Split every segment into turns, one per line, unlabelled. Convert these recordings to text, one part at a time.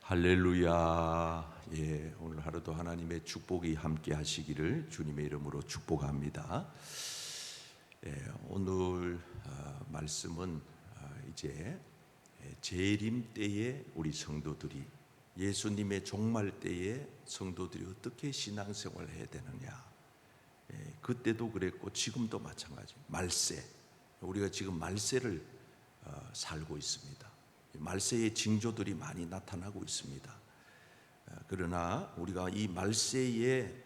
할렐루야. 예, 오늘 하루도 하나님의 축복이 함께 하시기를 주님의 이름으로 축복합니다. 예, 오늘 말씀은 이제 재림 때에 우리 성도들이 예수님의 종말 때에 성도들이 어떻게 신앙생활을 해야 되느냐. 예, 그때도 그랬고 지금도 마찬가지. 말세. 우리가 지금 말세를 살고 있습니다. 말세의 징조들이 많이 나타나고 있습니다. 그러나 우리가 이 말세의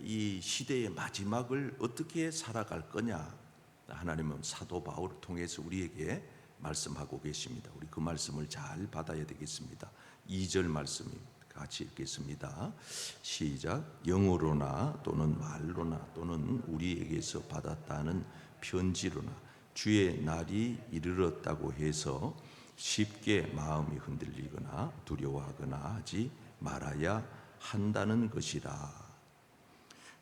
이 시대의 마지막을 어떻게 살아갈 거냐, 하나님은 사도 바울을 통해서 우리에게 말씀하고 계십니다. 우리 그 말씀을 잘 받아야 되겠습니다. 2절 말씀 같이 읽겠습니다. 시작. 영어로나 또는 말로나 또는 우리에게서 받았다는 편지로나 주의 날이 이르렀다고 해서 쉽게 마음이 흔들리거나 두려워하거나 하지 말아야 한다는 것이라.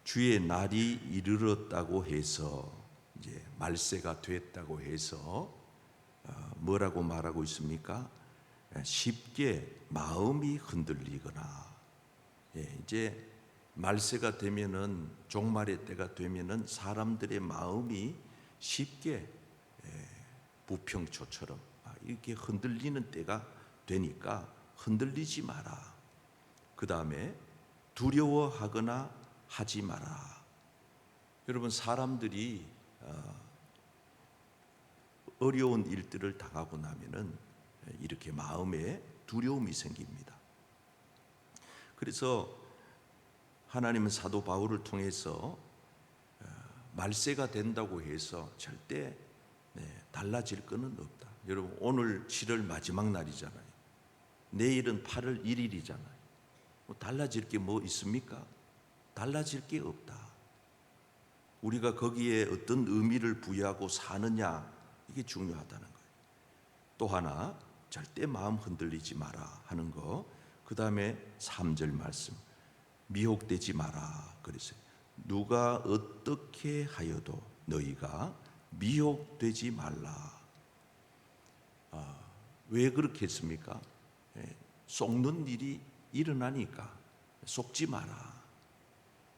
주의 날이 이르렀다고 해서, 이제 말세가 됐다고 해서 뭐라고 말하고 있습니까? 쉽게 마음이 흔들리거나. 이제 말세가 되면은, 종말의 때가 되면은 사람들의 마음이 쉽게 부평초처럼 이렇게 흔들리는 때가 되니까 흔들리지 마라. 그 다음에 두려워하거나 하지 마라. 여러분, 사람들이 어려운 일들을 당하고 나면은 이렇게 마음에 두려움이 생깁니다. 그래서 하나님은 사도 바울을 통해서 말세가 된다고 해서 절대 달라질 것은 없다. 여러분, 오늘 7월 마지막 날이잖아요. 내일은 8월 1일이잖아요. 달라질 게 뭐 있습니까? 달라질 게 없다. 우리가 거기에 어떤 의미를 부여하고 사느냐, 이게 중요하다는 거예요. 또 하나, 절대 마음 흔들리지 마라 하는 거. 그 다음에 3절 말씀, 미혹되지 마라 그랬어요. 누가 어떻게 하여도 너희가 미혹되지 말라. 왜 그렇게 했습니까? 속는 일이 일어나니까 속지 마라.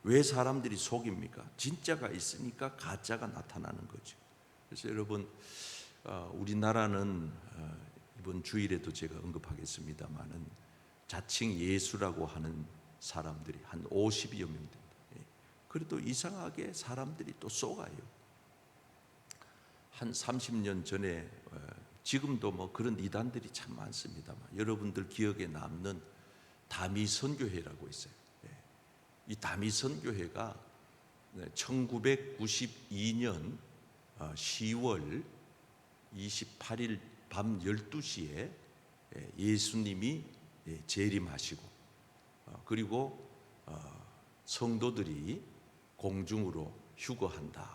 왜 사람들이 속입니까? 진짜가 있으니까 가짜가 나타나는 거죠. 그래서 여러분, 우리나라는 이번 주일에도 제가 언급하겠습니다마는 자칭 예수라고 하는 사람들이 한 50여 명 됩니다. 그래도 이상하게 사람들이 또 속아요. 한 30년 전에, 지금도 뭐 그런 이단들이 참 많습니다만, 여러분들 기억에 남는 다미선교회라고 있어요. 이 다미선교회가 1992년 10월 28일 밤 12시에 예수님이 재림하시고, 그리고 성도들이 공중으로 휴거한다.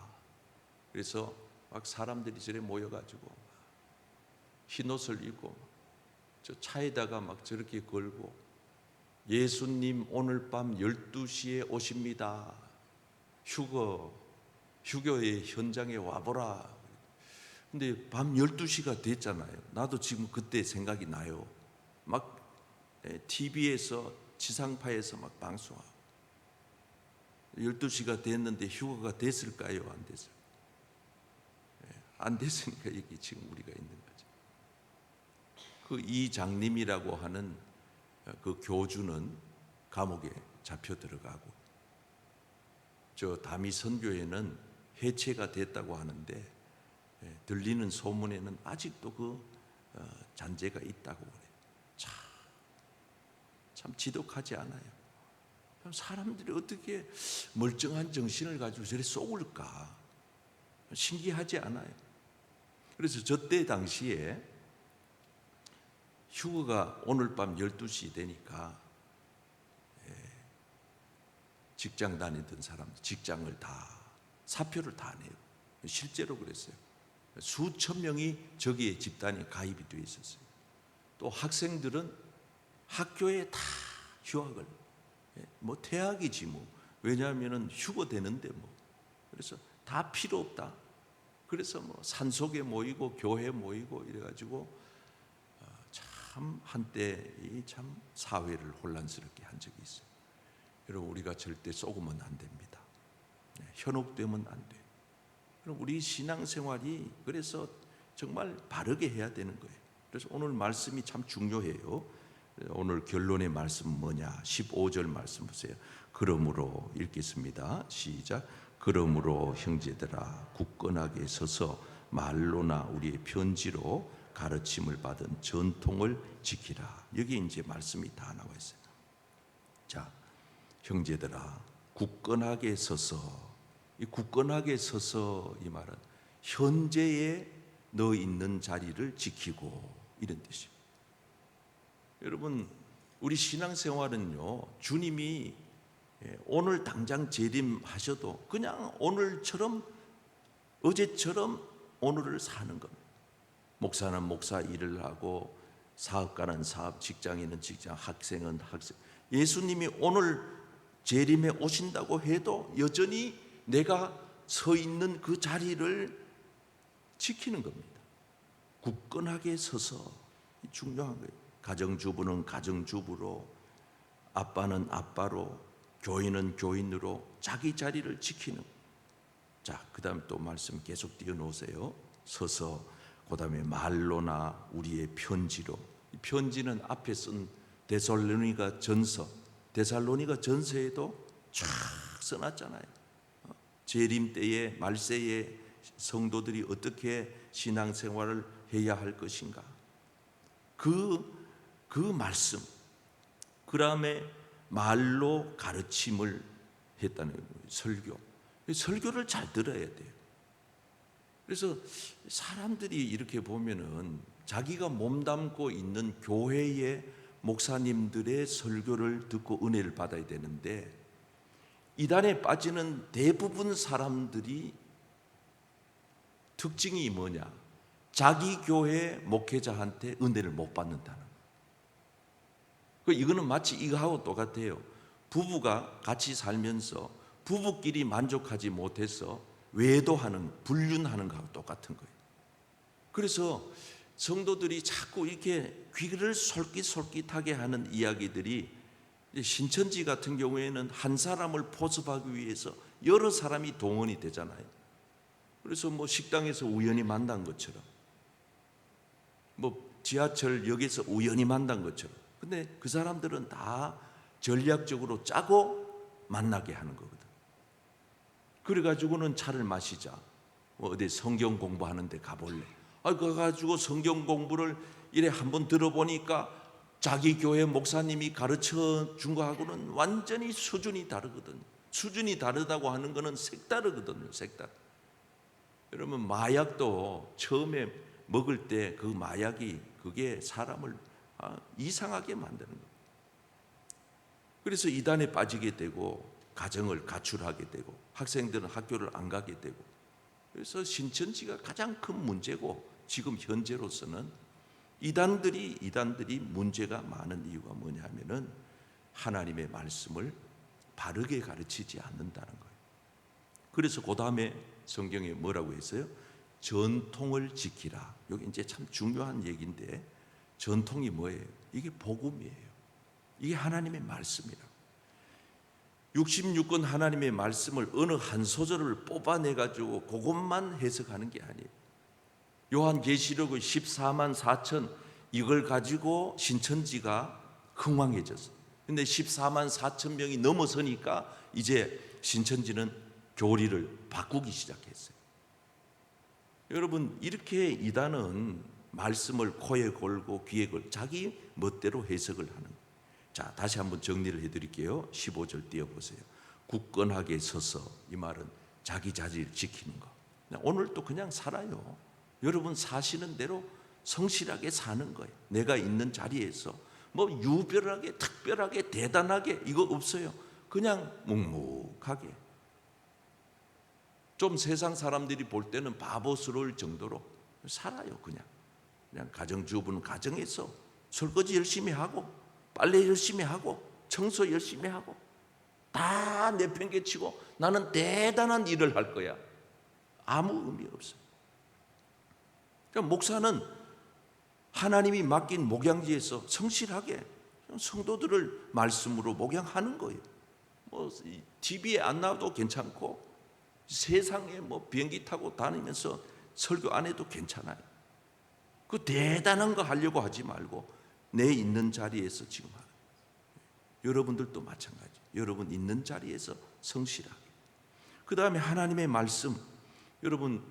그래서 막 사람들이 저래 모여가지고 흰옷을 입고 저 차에다가 막 저렇게 걸고, 예수님 오늘 밤 12시에 오십니다. 휴교의 현장에 와보라. 근데 밤 12시가 됐잖아요. 나도 지금 그때 생각이 나요. 막 TV에서, 지상파에서 막 방송하고. 12시가 됐는데 휴거가 됐을까요? 안 됐을까요? 안 됐으니까 여기 지금 우리가 있는 거죠. 그 이장님이라고 하는 그 교주는 감옥에 잡혀 들어가고, 저 다미선교회는 해체가 됐다고 하는데, 들리는 소문에는 아직도 그 잔재가 있다고 그래요. 참 지독하지 않아요? 사람들이 어떻게 멀쩡한 정신을 가지고 저래 쏘을까? 신기하지 않아요? 그래서 저때 당시에 휴거가 오늘 밤 12시 되니까 직장 다니던 사람들 직장을 다, 사표를 다 내요. 실제로 그랬어요. 수천 명이 저기에 집단에 가입이 되어 있었어요. 또 학생들은 학교에 다 휴학을, 뭐 퇴학이지 뭐. 왜냐하면 휴거 되는데 뭐. 그래서 다 필요 없다. 그래서 뭐 산속에 모이고 교회 모이고 이래가지고 참 참 한때 참 사회를 혼란스럽게 한 적이 있어요. 여러분, 우리가 절대 속으면 안 됩니다. 현혹되면 안 돼요. 그럼 우리 신앙생활이 그래서 정말 바르게 해야 되는 거예요. 그래서 오늘 말씀이 참 중요해요. 오늘 결론의 말씀은 뭐냐? 15절 말씀 보세요. 그러므로 읽겠습니다. 시작. 그러므로 형제들아 굳건하게 서서 말로나 우리의 편지로 가르침을 받은 전통을 지키라. 여기 이제 말씀이 다 나와 있어요. 자, 형제들아 굳건하게 서서, 이 굳건하게 서서 이 말은 현재에 너 있는 자리를 지키고 이런 뜻이에요. 여러분, 우리 신앙생활은요, 주님이 오늘 당장 재림하셔도 그냥 오늘처럼 어제처럼 오늘을 사는 겁니다. 목사는 목사 일을 하고 사업가는 사업, 직장인은 직장, 학생은 학생. 예수님이 오늘 재림에 오신다고 해도 여전히 내가 서 있는 그 자리를 지키는 겁니다. 굳건하게 서서, 중요한 거예요. 가정주부는 가정주부로, 아빠는 아빠로, 교인은 교인으로 자기 자리를 지키는. 자, 그 다음 또 말씀 계속 띄워놓으세요. 서서, 그 다음에 말로나 우리의 편지로. 편지는 앞에 쓴 데살로니가 전서, 데살로니가 전서에도 쫙 써놨잖아요. 재림 때에 말세에 성도들이 어떻게 신앙생활을 해야 할 것인가, 그 말씀, 그 다음에 말로 가르침을 했다는 거예요. 설교를 잘 들어야 돼요. 그래서 사람들이 이렇게 보면은 자기가 몸담고 있는 교회의 목사님들의 설교를 듣고 은혜를 받아야 되는데, 이단에 빠지는 대부분 사람들이 특징이 뭐냐? 자기 교회 목회자한테 은혜를 못 받는다는 거예요. 이거는 마치 이거하고 똑같아요. 부부가 같이 살면서 부부끼리 만족하지 못해서 외도하는, 불륜하는 거하고 똑같은 거예요. 그래서 성도들이 자꾸 이렇게 귀를 솔깃솔깃하게 하는 이야기들이, 신천지 같은 경우에는 한 사람을 포섭하기 위해서 여러 사람이 동원이 되잖아요. 그래서 뭐 식당에서 우연히 만난 것처럼, 뭐 지하철역에서 우연히 만난 것처럼. 근데 그 사람들은 다 전략적으로 짜고 만나게 하는 거거든. 그래가지고는 차를 마시자, 뭐 어디 성경 공부하는데 가볼래. 그래가지고 성경 공부를 이래 한번 들어보니까 자기 교회 목사님이 가르쳐 준 거하고는 완전히 수준이 다르거든요. 수준이 다르다고 하는 거는 색다르거든요. 색다르. 여러분, 마약도 처음에 먹을 때 그 마약이 그게 사람을 이상하게 만드는 거예요. 그래서 이단에 빠지게 되고 가정을 가출하게 되고 학생들은 학교를 안 가게 되고, 그래서 신천지가 가장 큰 문제고, 지금 현재로서는 이단들이 문제가 많은 이유가 뭐냐면은 하나님의 말씀을 바르게 가르치지 않는다는 거예요. 그래서 그 다음에 성경에 뭐라고 했어요? 전통을 지키라. 여기 이제 참 중요한 얘기인데, 전통이 뭐예요? 이게 복음이에요. 이게 하나님의 말씀이라. 66권 하나님의 말씀을 어느 한 소절을 뽑아내가지고 그것만 해석하는 게 아니에요. 요한계시록의 14만 4천, 이걸 가지고 신천지가 흥왕해졌어요. 근데 14만 4천 명이 넘어서니까 이제 신천지는 교리를 바꾸기 시작했어요. 여러분, 이렇게 이단은 말씀을 코에 걸고 귀에 걸고 자기 멋대로 해석을 하는 거예요. 자, 다시 한번 정리를 해드릴게요. 15절 띄워보세요. 굳건하게 서서, 이 말은 자기 자리를 지키는 거. 오늘도 그냥 살아요. 여러분 사시는 대로 성실하게 사는 거예요. 내가 있는 자리에서 뭐 유별하게, 특별하게, 대단하게 이거 없어요. 그냥 묵묵하게. 좀 세상 사람들이 볼 때는 바보스러울 정도로 살아요. 그냥 가정주부는 가정에서 설거지 열심히 하고, 빨래 열심히 하고, 청소 열심히 하고, 다 내팽개치고 나는 대단한 일을 할 거야. 아무 의미 없어요. 그러니까 목사는 하나님이 맡긴 목양지에서 성실하게 성도들을 말씀으로 목양하는 거예요. 뭐 TV에 안 나와도 괜찮고 세상에 뭐 비행기 타고 다니면서 설교 안 해도 괜찮아요. 그 대단한 거 하려고 하지 말고 내 있는 자리에서 지금 하는 거예요. 여러분들도 마찬가지. 여러분 있는 자리에서 성실하게. 그 다음에 하나님의 말씀, 여러분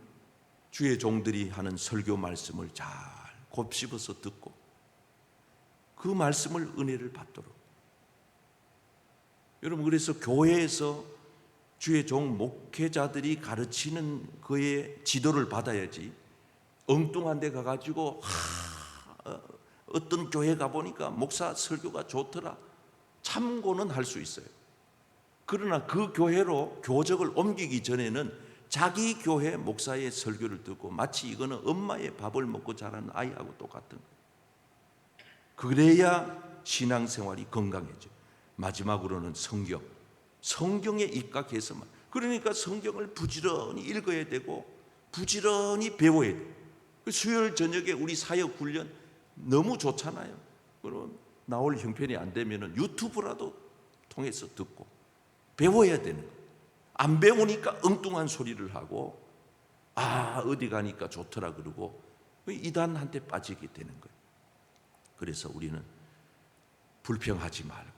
주의 종들이 하는 설교 말씀을 잘 곱씹어서 듣고 그 말씀을 은혜를 받도록. 여러분 그래서 교회에서 주의 종 목회자들이 가르치는 그의 지도를 받아야지 엉뚱한 데 가가지고 어떤 교회 가보니까 목사 설교가 좋더라 참고는 할 수 있어요. 그러나 그 교회로 교적을 옮기기 전에는 자기 교회 목사의 설교를 듣고 마치 이거는 엄마의 밥을 먹고 자란 아이하고 똑같은 거예요. 그래야 신앙생활이 건강해져요. 마지막으로는 성경에 입각해서만. 그러니까 성경을 부지런히 읽어야 되고 부지런히 배워야 돼요. 수요일 저녁에 우리 사역 훈련 너무 좋잖아요. 그럼 나올 형편이 안 되면 유튜브라도 통해서 듣고 배워야 되는 거예요. 안 배우니까 엉뚱한 소리를 하고 어디 가니까 좋더라 그러고 이단한테 빠지게 되는 거예요. 그래서 우리는 불평하지 말고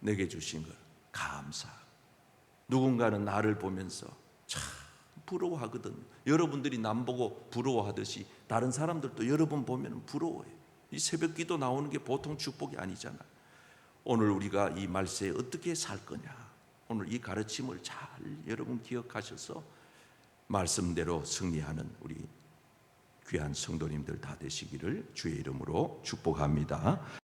내게 주신 걸 감사하고, 누군가는 나를 보면서 참 부러워하거든. 여러분들이 남 보고 부러워하듯이 다른 사람들도 여러분 보면 부러워해요. 이 새벽 기도 나오는 게 보통 축복이 아니잖아. 오늘 우리가 이 말세에 어떻게 살 거냐, 오늘 이 가르침을 잘 여러분 기억하셔서 말씀대로 승리하는 우리 귀한 성도님들 다 되시기를 주의 이름으로 축복합니다.